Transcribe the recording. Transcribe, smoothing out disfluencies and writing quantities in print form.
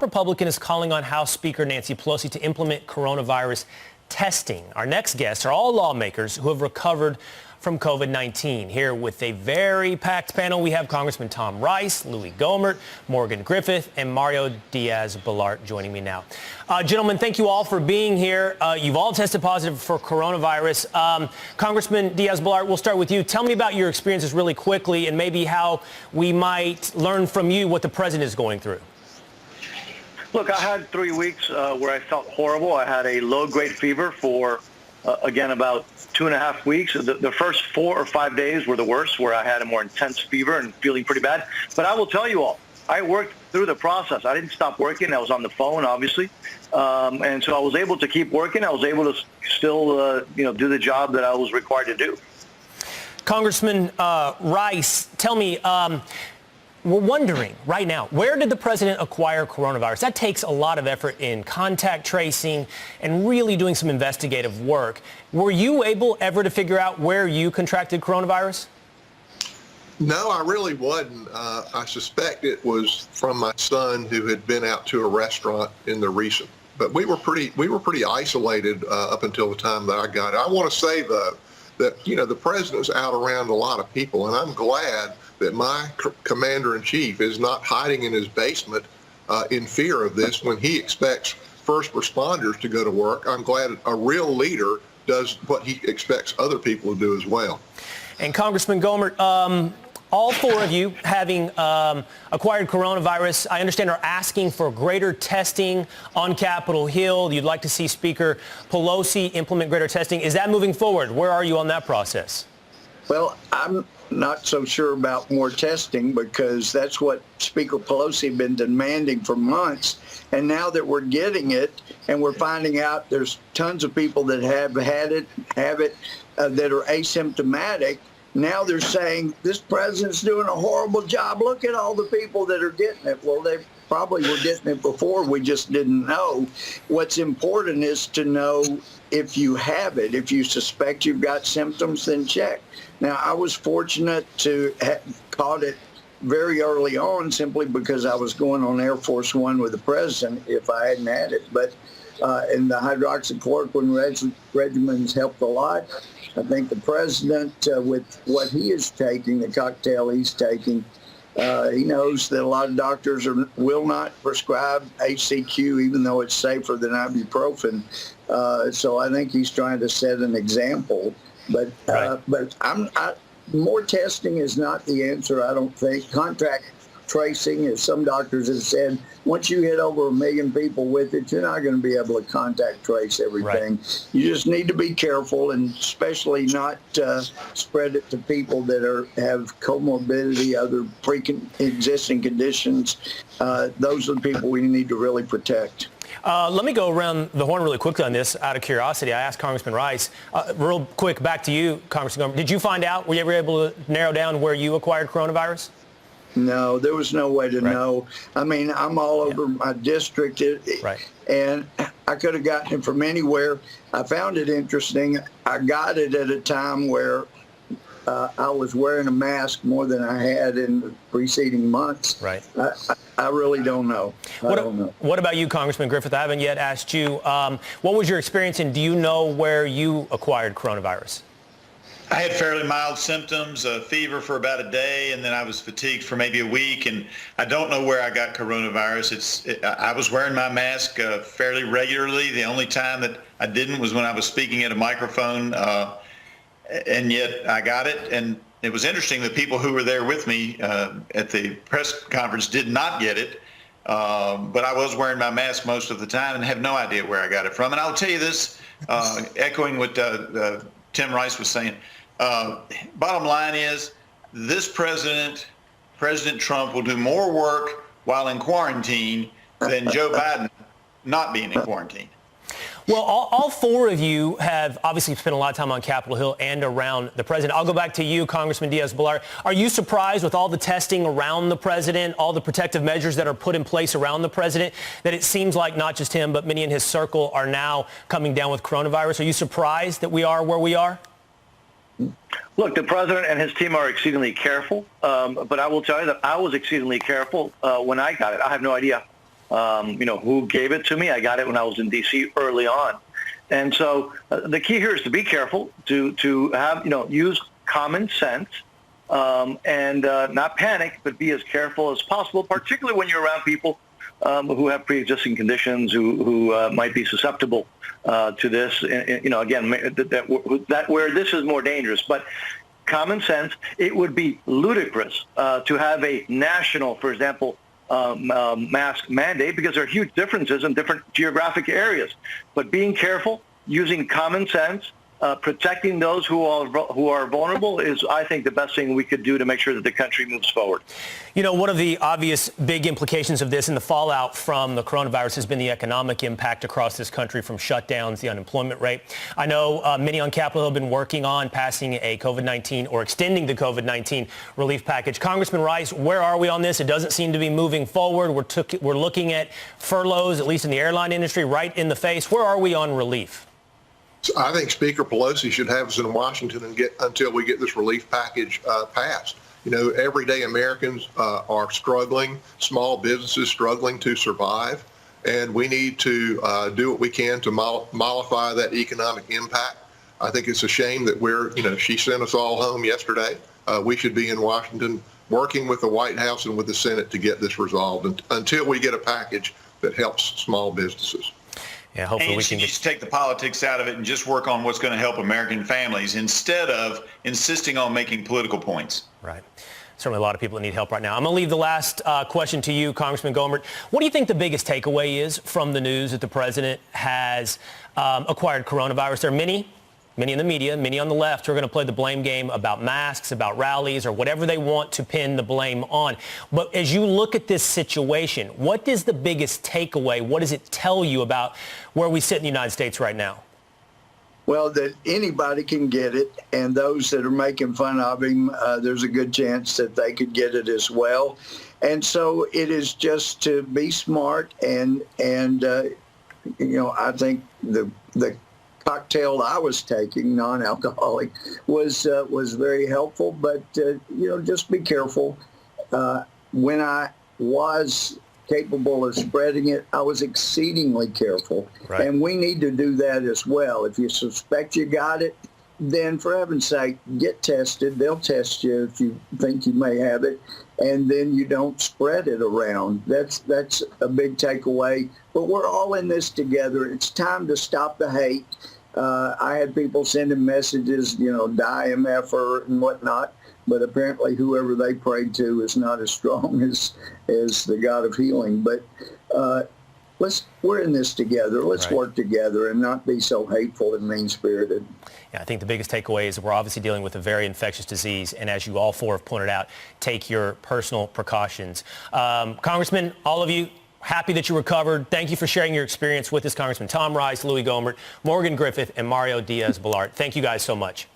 Republican is calling on House Speaker Nancy Pelosi to implement coronavirus testing. Our next guests are all lawmakers who have recovered from COVID-19. Here with a very packed panel, we have Congressman Tom Rice, Louie Gohmert, Morgan Griffith, and Mario Diaz-Balart joining me now. Gentlemen, thank you all for being here. You've all tested positive for coronavirus. Congressman Diaz-Balart, we'll start with you. Tell me about your experiences really quickly and maybe how we might learn from you what the president is going through. Look, I had 3 weeks where I felt horrible. I had a low-grade fever for, again, about 2.5 weeks. The first 4 or 5 days were the worst, where I had a more intense fever and feeling pretty bad. But I will tell you all, I worked through the process. I didn't stop working. I was on the phone, obviously. And so I was able to keep working. I was able to still, do the job that I was required to do. Congressman Rice, tell me, we're wondering right now, where did the president acquire coronavirus? That takes a lot of effort in contact tracing and really doing some investigative work. Were you able ever to figure out where you contracted coronavirus? No, I really wasn't. I suspect it was from my son, who had been out to a restaurant in the recent. But we were pretty isolated up until the time that I got it. I want to say though that the president's out around a lot of people, and I'm glad that my commander-in-chief is not hiding in his basement in fear of this when he expects first responders to go to work. I'm glad a real leader does what he expects other people to do as well. And Congressman Gohmert, all four of you, having acquired coronavirus, I understand are asking for greater testing on Capitol Hill. You'd like to see Speaker Pelosi implement greater testing. Is that moving forward? Where are you on that process? Well, I'm not so sure about more testing, because that's what Speaker Pelosi has been demanding for months. And now that we're getting it and we're finding out there's tons of people that have it that are asymptomatic, now they're saying this president's doing a horrible job. Look at all the people that are getting it. Well, they probably were getting it before. We just didn't know. What's important is to know if you have it. If you suspect you've got symptoms, then check. Now, I was fortunate to have caught it very early on simply because I was going on Air Force One with the president if I hadn't had it. But and the hydroxychloroquine regimens helped a lot. I think the president, with what he is taking, the cocktail he's taking, he knows that a lot of doctors will not prescribe HCQ, even though it's safer than ibuprofen. So I think he's trying to set an example. But more testing is not the answer, I don't think. Contact tracing, as some doctors have said, once you hit over 1 million people with it, you're not going to be able to contact trace everything. Right. You just need to be careful, and especially not spread it to people that have comorbidity, other pre-existing conditions. Those are the people we need to really protect. Let me go around the horn really quickly on this out of curiosity. I asked Congressman Rice. Real quick, back to you, Congressman Gohmert. Did you find out, were you ever able to narrow down where you acquired coronavirus? No, there was no way to know. I mean, I'm all over my district, and I could have gotten it from anywhere. I found it interesting. I got it at a time where I was wearing a mask more than I had in the preceding months. Right. I really don't know. What about you, Congressman Griffith? I haven't yet asked you. What was your experience, and do you know where you acquired coronavirus? I had fairly mild symptoms, a fever for about a day, and then I was fatigued for maybe a week. And I don't know where I got coronavirus. I was wearing my mask fairly regularly. The only time that I didn't was when I was speaking at a microphone, and yet I got it. And it was interesting that people who were there with me at the press conference did not get it. But I was wearing my mask most of the time and have no idea where I got it from. And I'll tell you this, echoing what Tim Rice was saying, bottom line is this President Trump, will do more work while in quarantine than Joe Biden not being in quarantine. Well, all four of you have obviously spent a lot of time on Capitol Hill and around the president. I'll go back to you, Congressman Diaz-Balart. Are you surprised with all the testing around the president, all the protective measures that are put in place around the president, that it seems like not just him, but many in his circle are now coming down with coronavirus? Are you surprised that we are where we are? Look, the president and his team are exceedingly careful, but I will tell you that I was exceedingly careful when I got it. I have no idea who gave it to me. I got it when I was in D.C. early on. And so the key here is to be careful, to have, use common sense and not panic, but be as careful as possible, particularly when you're around people who have pre-existing conditions, who might be susceptible to this. Again, that where this is more dangerous. But common sense, it would be ludicrous to have a national, for example, mask mandate, because there are huge differences in different geographic areas. But being careful, using common sense, protecting those who are vulnerable is, I think, the best thing we could do to make sure that the country moves forward. One of the obvious big implications of this and the fallout from the coronavirus has been the economic impact across this country from shutdowns, the unemployment rate. I know many on Capitol Hill have been working on passing a COVID-19 or extending the COVID-19 relief package. Congressman Rice, where are we on this? It doesn't seem to be moving forward. We're looking at furloughs, at least in the airline industry, right in the face. Where are we on relief? I think Speaker Pelosi should have us in Washington until we get this relief package passed. Everyday Americans are struggling, small businesses struggling to survive, and we need to do what we can to mollify that economic impact. I think it's a shame that she sent us all home yesterday. We should be in Washington working with the White House and with the Senate to get this resolved until we get a package that helps small businesses. Yeah, hopefully and we can just take the politics out of it and just work on what's going to help American families instead of insisting on making political points. Right. Certainly a lot of people that need help right now. I'm going to leave the last question to you, Congressman Gohmert. What do you think the biggest takeaway is from the news that the president has acquired coronavirus? There are many in the media, many on the left, who are going to play the blame game about masks, about rallies, or whatever they want to pin the blame on. But as you look at this situation, what is the biggest takeaway? What does it tell you about where we sit in the United States right now? Well, that anybody can get it, and those that are making fun of him, there's a good chance that they could get it as well. And so it is just to be smart, and I think the cocktail I was taking, non-alcoholic, was very helpful. But just be careful. When I was capable of spreading it, I was exceedingly careful. Right. And we need to do that as well. If you suspect you got it, then for heaven's sake, get tested. They'll test you if you think you may have it, and then you don't spread it around. That's a big takeaway. But we're all in this together. It's time to stop the hate. I had people sending messages, die MFer and whatnot. But apparently whoever they prayed to is not as strong as the God of healing. But we're in this together. Let's work together and not be so hateful and mean-spirited. Yeah, I think the biggest takeaway is we're obviously dealing with a very infectious disease. And as you all four have pointed out, take your personal precautions. Congressman, all of you, happy that you recovered. Thank you for sharing your experience with us, Congressman Tom Rice, Louie Gohmert, Morgan Griffith, and Mario Diaz-Balart. Thank you guys so much.